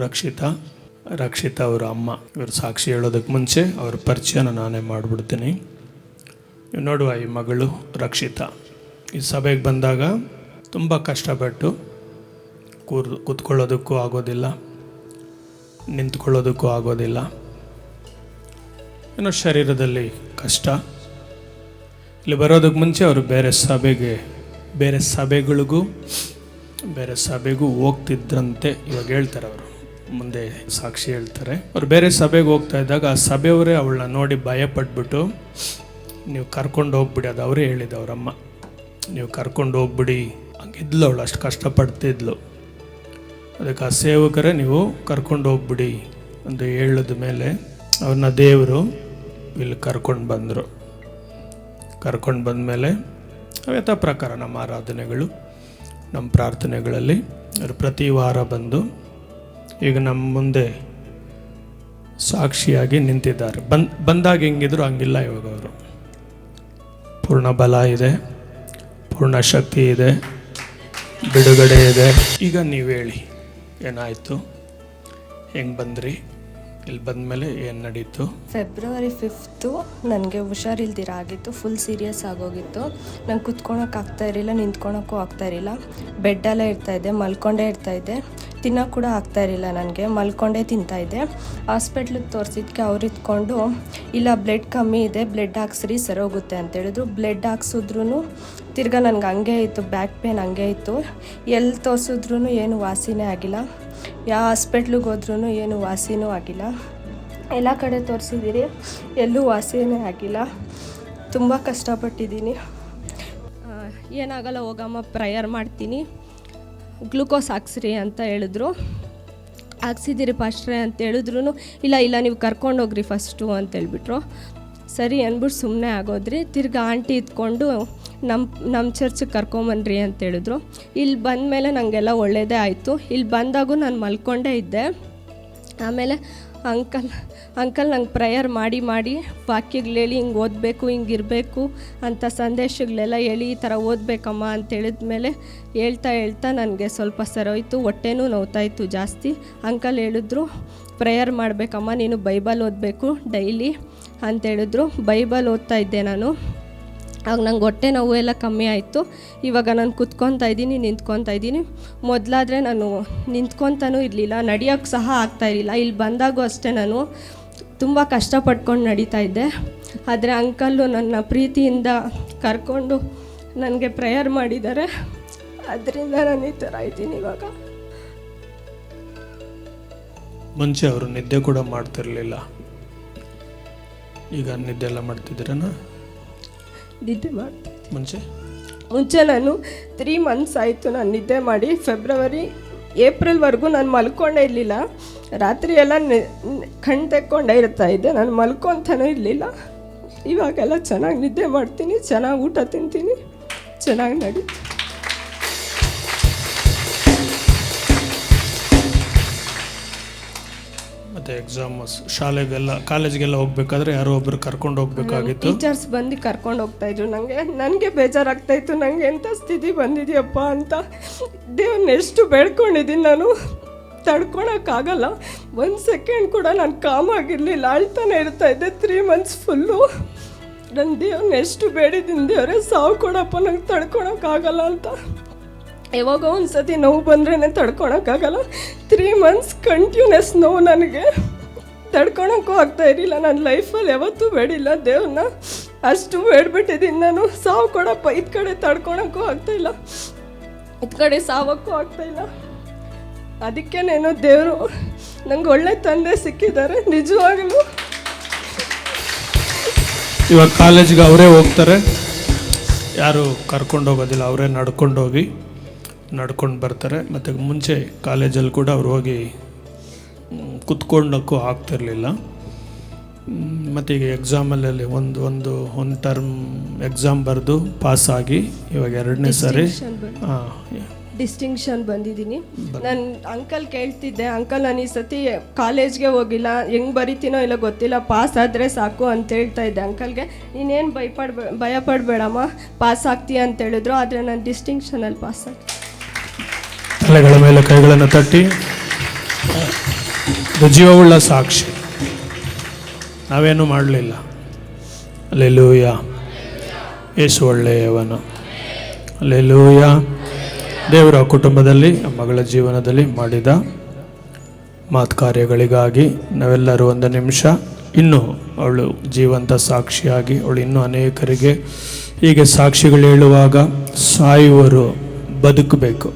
ರಕ್ಷಿತಾ ಅವರ ಅಮ್ಮ. ಇವರು ಸಾಕ್ಷಿ ಹೇಳೋದಕ್ಕೆ ಮುಂಚೆ ಅವ್ರ ಪರಿಚಯನ ನಾನೇ ಮಾಡಿಬಿಡ್ತೀನಿ. ನೀವು ನೋಡುವ ಈ ಮಗಳು ರಕ್ಷಿತಾ ಈ ಸಭೆಗೆ ಬಂದಾಗ ತುಂಬ ಕಷ್ಟಪಟ್ಟು ಕೂತ್ಕೊಳ್ಳೋದಕ್ಕೂ ಆಗೋದಿಲ್ಲ, ನಿಂತ್ಕೊಳ್ಳೋದಕ್ಕೂ ಆಗೋದಿಲ್ಲ, ಏನೋ ಶರೀರದಲ್ಲಿ ಕಷ್ಟ. ಇಲ್ಲಿ ಬರೋದಕ್ಕೆ ಮುಂಚೆ ಅವರು ಬೇರೆ ಸಭೆಗಳಿಗೂ ಹೋಗ್ತಿದ್ರಂತೆ. ಇವಾಗ ಹೇಳ್ತಾರೆ ಅವರು, ಮುಂದೆ ಸಾಕ್ಷಿ ಹೇಳ್ತಾರೆ. ಅವ್ರು ಬೇರೆ ಸಭೆಗೆ ಹೋಗ್ತಾ ಇದ್ದಾಗ ಆ ಸಭೆಯವರೇ ಅವಳನ್ನ ನೋಡಿ ಭಯಪಟ್ಬಿಟ್ಟು ನೀವು ಕರ್ಕೊಂಡು ಹೋಗ್ಬಿಡಿ, ಅದು ಅವರೇ ಹೇಳಿದ್ದು ಅವರಮ್ಮ, ನೀವು ಕರ್ಕೊಂಡು ಹೋಗ್ಬಿಡಿ ಹಂಗಿದ್ಲು. ಅವಳು ಅಷ್ಟು ಕಷ್ಟಪಡ್ತಿದ್ಲು. ಅದಕ್ಕೆ ಆ ಸೇವಕರೇ ನೀವು ಕರ್ಕೊಂಡು ಹೋಗ್ಬಿಡಿ ಅಂತ ಹೇಳಿದ ಮೇಲೆ ಅವ್ರನ್ನ ದೇವರು ಇಲ್ಲಿ ಕರ್ಕೊಂಡು ಬಂದಮೇಲೆ ಯಥಾ ಪ್ರಕಾರ ನಮ್ಮ ಆರಾಧನೆಗಳು, ನಮ್ಮ ಪ್ರಾರ್ಥನೆಗಳಲ್ಲಿ ಅವರು ಪ್ರತಿ ವಾರ ಬಂದು ಈಗ ನಮ್ಮ ಮುಂದೆ ಸಾಕ್ಷಿಯಾಗಿ ನಿಂತಿದ್ದಾರೆ. ಬಂದಾಗ ಹೆಂಗಿದ್ರು ಹಂಗಿಲ್ಲ. ಇವಾಗ ಅವರು ಪೂರ್ಣ ಬಲ ಇದೆ, ಪೂರ್ಣ ಶಕ್ತಿ ಇದೆ, ಬಿಡುಗಡೆ ಇದೆ. ಈಗ ನೀವು ಹೇಳಿ ಏನಾಯಿತು, ಹೆಂಗೆ ಬಂದ್ರಿ, ಇಲ್ಲಿ ಬಂದಮೇಲೆ ಏನು ನಡೀತು? ಫೆಬ್ರವರಿ 5 ನನಗೆ ಹುಷಾರಿಲ್ದಿರ ಆಗಿತ್ತು. ಫುಲ್ ಸೀರಿಯಸ್ ಆಗೋಗಿತ್ತು. ನಂಗೆ ಕುತ್ಕೊಳಕ್ಕೆ ಆಗ್ತಾ ಇರಲಿಲ್ಲ, ನಿಂತ್ಕೊಳಕ್ಕೂ ಆಗ್ತಾ ಇರಲಿಲ್ಲ. ಬೆಡ್ಡಲ್ಲೇ ಇರ್ತಾಯಿದ್ದೆ, ಮಲ್ಕೊಂಡೇ ಇರ್ತಾಯಿದ್ದೆ. ತಿನ್ನೋಕ್ಕೆ ಕೂಡ ಆಗ್ತಾ ಇರಲಿಲ್ಲ ನನಗೆ, ಮಲ್ಕೊಂಡೇ ತಿಂತಾಯಿದ್ದೆ. ಹಾಸ್ಪಿಟ್ಲಿಗೆ ತೋರಿಸಿದ್ಕೆ ಅವ್ರು ಇದ್ಕೊಂಡು ಇಲ್ಲ ಬ್ಲಡ್ ಕಮ್ಮಿ ಇದೆ, ಬ್ಲಡ್ ಹಾಕ್ಸ್ರಿ ಸರೋಗುತ್ತೆ ಅಂತೇಳಿದ್ರು. ಬ್ಲಡ್ ಹಾಕ್ಸಿದ್ರು ತಿರ್ಗಾ ನನಗೆ ಹಂಗೆ ಇತ್ತು, ಬ್ಯಾಕ್ ಪೇನ್ ಹಂಗೆ ಇತ್ತು. ಎಲ್ಲಿ ತೋರಿಸಿದ್ರು ಏನು ವಾಸಿನೇ ಆಗಿಲ್ಲ. ಯಾವ ಹಾಸ್ಪಿಟ್ಲಿಗೆ ಹೋದ್ರೂ ಏನು ವಾಸಿನೂ ಆಗಿಲ್ಲ. ಎಲ್ಲ ಕಡೆ ತೋರಿಸಿದ್ದೀರಿ, ಎಲ್ಲೂ ವಾಸಿನೇ ಆಗಿಲ್ಲ. ತುಂಬ ಕಷ್ಟಪಟ್ಟಿದ್ದೀನಿ. ಏನಾಗಲ್ಲ ಹೋಗಮ್ಮ, ಪ್ರೇಯರ್ ಮಾಡ್ತೀನಿ, ಗ್ಲೂಕೋಸ್ ಹಾಕ್ಸ್ರಿ ಅಂತ ಹೇಳಿದ್ರು. ಹಾಕ್ಸಿದ್ದೀರಿ ಪಾಸ್ಟ್ರೇ ಅಂತ ಹೇಳಿದ್ರು. ಇಲ್ಲ ನೀವು ಕರ್ಕೊಂಡೋಗ್ರಿ ಫಸ್ಟು ಅಂತೇಳ್ಬಿಟ್ರು. ಸರಿ ಅಂದ್ಬಿಟ್ಟು ಸುಮ್ಮನೆ ಆಗೋದ್ರಿ. ತಿರ್ಗಿ ಆಂಟಿ ಇದ್ಕೊಂಡು ನಮ್ಮ ಚರ್ಚಿಗೆ ಕರ್ಕೊಂಬನ್ರಿ ಅಂತೇಳಿದ್ರು. ಇಲ್ಲಿ ಬಂದಮೇಲೆ ನನಗೆಲ್ಲ ಒಳ್ಳೆಯದೇ ಆಯಿತು. ಇಲ್ಲಿ ಬಂದಾಗೂ ನಾನು ಮಲ್ಕೊಂಡೇ ಇದ್ದೆ. ಆಮೇಲೆ ಅಂಕಲ್ ನಂಗೆ ಪ್ರೇಯರ್ ಮಾಡಿ ವಾಕ್ಯಗಳು ಹೇಳಿ ಹಿಂಗೆ ಓದಬೇಕು, ಹಿಂಗಿರಬೇಕು ಅಂತ ಸಂದೇಶಗಳೆಲ್ಲ ಹೇಳಿ ಈ ಥರ ಓದಬೇಕಮ್ಮ ಅಂತೇಳಿದ್ಮೇಲೆ ಹೇಳ್ತಾ ನನಗೆ ಸ್ವಲ್ಪ ಸರೋಯ್ತು. ಹೊಟ್ಟೆನೂ ನೋವ್ತಾಯಿತ್ತು ಜಾಸ್ತಿ. ಅಂಕಲ್ ಹೇಳಿದ್ರು, ಪ್ರೇಯರ್ ಮಾಡಬೇಕಮ್ಮ, ನೀನು ಬೈಬಲ್ ಓದಬೇಕು ಡೈಲಿ ಅಂತೇಳಿದ್ರು. ಬೈಬಲ್ ಓದ್ತಾ ಇದ್ದೆ ನಾನು. ಆಗ ನಂಗೆ ಹೊಟ್ಟೆ ನೋವು ಎಲ್ಲ ಕಮ್ಮಿ ಆಯಿತು. ಇವಾಗ ನಾನು ಕುತ್ಕೊತಾ ಇದ್ದೀನಿ, ನಿಂತ್ಕೊತಾ ಇದ್ದೀನಿ. ಮೊದಲಾದರೆ ನಾನು ನಿಂತ್ಕೊತಾನೂ ಇರಲಿಲ್ಲ, ನಡಿಯೋಕ್ಕೆ ಸಹ ಆಗ್ತಾಯಿರಲಿಲ್ಲ. ಇಲ್ಲಿ ಬಂದಾಗೂ ಅಷ್ಟೇ ನಾನು ತುಂಬ ಕಷ್ಟಪಟ್ಕೊಂಡು ನಡೀತಾ ಇದ್ದೆ. ಆದರೆ ಅಂಕಲ್ಲು ನನ್ನ ಪ್ರೀತಿಯಿಂದ ಕರ್ಕೊಂಡು ನನಗೆ ಪ್ರೇಯರ್ ಮಾಡಿದ್ದಾರೆ. ಅದರಿಂದ ನಾನು ಈ ಥರ ಇದ್ದೀನಿ. ಇವಾಗ ಮುಂಚೆ ಅವರು ನಿದ್ದೆ ಕೂಡ ಮಾಡ್ತಿರ್ಲಿಲ್ಲ, ಈಗ ನಿದ್ದೆ ಎಲ್ಲ ಮಾಡ್ತಿದ್ದೀರನ? ನಿದ್ದೆ ಮಾಡ್ತೀನಿ. ಮುಂಚೆ ನಾನು 3 months ಆಯಿತು ನಾನು ನಿದ್ದೆ ಮಾಡಿ. ಏಪ್ರಿಲ್ವರೆಗೂ ನಾನು ಮಲ್ಕೊಂಡೇ ಇರಲಿಲ್ಲ. ರಾತ್ರಿ ಎಲ್ಲ ಕಣ್ಣು ತೆಕ್ಕೊಂಡೇ ಇರ್ತಾಯಿದ್ದೆ, ನಾನು ಮಲ್ಕೊತಾನೂ ಇರಲಿಲ್ಲ. ಇವಾಗೆಲ್ಲ ಚೆನ್ನಾಗಿ ನಿದ್ದೆ ಮಾಡ್ತೀನಿ, ಚೆನ್ನಾಗಿ ಊಟ ತಿಂತೀನಿ, ಚೆನ್ನಾಗಿ ನಡಿ. ಮತ್ತು ಎಕ್ಸಾಮ್ ಕಾಲೇಜ್ಗೆಲ್ಲ ಹೋಗ್ಬೇಕಾದ್ರೆ ಯಾರೋ ಒಬ್ಬರು ಕರ್ಕೊಂಡು ಹೋಗ್ಬೇಕಾಗಿತ್ತು. ಟೀಚರ್ಸ್ ಬಂದು ಕರ್ಕೊಂಡು ಹೋಗ್ತಾಯಿದ್ರು. ನನಗೆ ಬೇಜಾರಾಗ್ತಾಯಿತ್ತು, ನನಗೆ ಎಂಥ ಸ್ಥಿತಿ ಬಂದಿದೆಯಪ್ಪ ಅಂತ. ದೇವ್ರನ್ನ ಎಷ್ಟು ಬೇಡ್ಕೊಂಡಿದ್ದೀನಿ ನಾನು, ತಡ್ಕೊಳಕ್ಕಾಗಲ್ಲ. 1 ಸೆಕೆಂಡ್ ಕೂಡ ನಾನು ಕಾಮಾಗಿರಲಿಲ್ಲ, ಅಳ್ತಾನೆ ಇರ್ತಾಯಿದ್ದೆ 3 months ಫುಲ್ಲು. ನನ್ನ ದೇವ್ರನ್ನ ಎಷ್ಟು ಬೇಡಿದ್ದೀನಿ, ದೇವರೇ ಸಾವು ಕೊಡಪ್ಪ, ನಂಗೆ ತಡ್ಕೊಳಕ್ಕಾಗಲ್ಲ ಅಂತ. ಯಾವಾಗ ಒಂದು ಸತಿ ನೋವು ಬಂದ್ರೇ ತಡ್ಕೊಳಕ್ಕಾಗಲ್ಲ. 3 months ಕಂಟಿನ್ಯೂಸ್ ನೋವು, ನನಗೆ ತಡ್ಕೊಳಕ್ಕೂ ಆಗ್ತಾ ಇರಲಿಲ್ಲ. ನನ್ನ ಲೈಫಲ್ಲಿ ಯಾವತ್ತೂ ಬೇಡಿಲ್ಲ ದೇವ್ರನ್ನ, ಅಷ್ಟು ಬೇಡ್ಬಿಟ್ಟಿದ್ದೀನಿ ನಾನು. ಸಾವು ಕೊಡಪ್ಪ, ಇದು ಕಡೆ ತಡ್ಕೊಳಕ್ಕೂ ಆಗ್ತಾಯಿಲ್ಲ, ಇದು ಕಡೆ ಸಾವಕ್ಕೂ ಆಗ್ತಾಯಿಲ್ಲ. ಅದಕ್ಕೇನೇನೋ ದೇವರು ನಂಗೆ ಒಳ್ಳೆ ತಂದೆ ಸಿಕ್ಕಿದ್ದಾರೆ ನಿಜವಾಗಲೂ. ಇವಾಗ ಕಾಲೇಜಿಗೆ ಅವರೇ ಹೋಗ್ತಾರೆ, ಯಾರು ಕರ್ಕೊಂಡು ಹೋಗೋದಿಲ್ಲ, ಅವರೇ ನಡ್ಕೊಂಡು ಬರ್ತಾರೆ. ಮತ್ತು ಮುಂಚೆ ಕಾಲೇಜಲ್ಲಿ ಕೂಡ ಅವ್ರು ಹೋಗಿ ಕುತ್ಕೊಳ್ಳೋಕ್ಕೂ ಆಗ್ತಿರಲಿಲ್ಲ. ಮತ್ತು ಈಗ ಎಕ್ಸಾಮಲ್ಲಿ ಒಂದು ಟರ್ಮ್ ಎಕ್ಸಾಮ್ ಬರೆದು ಪಾಸಾಗಿ ಇವಾಗ 2ನೇ ಸಾರಿ ಡಿಸ್ಟಿಂಕ್ಷನ್ ಬಂದಿದ್ದೀನಿ. ನಾನು ಅಂಕಲ್ ಕೇಳ್ತಿದ್ದೆ, ಅಂಕಲ್ ನಾನು ಈ ಸತಿ ಕಾಲೇಜ್ಗೆ ಹೋಗಿಲ್ಲ, ಹೆಂಗೆ ಬರಿತೀನೋ ಇಲ್ಲ ಗೊತ್ತಿಲ್ಲ, ಪಾಸ್ ಆದರೆ ಸಾಕು ಅಂತ ಹೇಳ್ತಾ ಇದ್ದೆ ಅಂಕಲ್ಗೆ. ನೀನೇನು ಭಯ ಪಡಬೇಡಮ್ಮ, ಪಾಸ್ ಆಗ್ತೀಯ ಅಂತ ಹೇಳಿದ್ರು. ಆದರೆ ನಾನು ಡಿಸ್ಟಿಂಕ್ಷನಲ್ಲಿ ಪಾಸ್ ಆಗಿ. ತಲೆಗಳ ಮೇಲೆ ಕೈಗಳನ್ನು ತಟ್ಟಿ ಇದು ಜೀವವುಳ್ಳ ಸಾಕ್ಷಿ. ನಾವೇನು ಮಾಡಲಿಲ್ಲ. ಅಲ್ಲೆಲೂಯ. ಯೇಸು ಒಳ್ಳೆಯವನು. ಅಲ್ಲೆಲೂಯ. ದೇವರ ಕುಟುಂಬದಲ್ಲಿ ಮಗಳ ಜೀವನದಲ್ಲಿ ಮಾಡಿದ ಮಾತು ಕಾರ್ಯಗಳಿಗಾಗಿ ನಾವೆಲ್ಲರೂ ಒಂದು ನಿಮಿಷ ಇನ್ನೂ ಅವಳು ಜೀವಂತ ಸಾಕ್ಷಿಯಾಗಿ ಅವಳು ಇನ್ನೂ ಅನೇಕರಿಗೆ ಹೀಗೆ ಸಾಕ್ಷಿಗಳು ಹೇಳುವಾಗ ಸಾಯುವರು ಬದುಕಬೇಕು.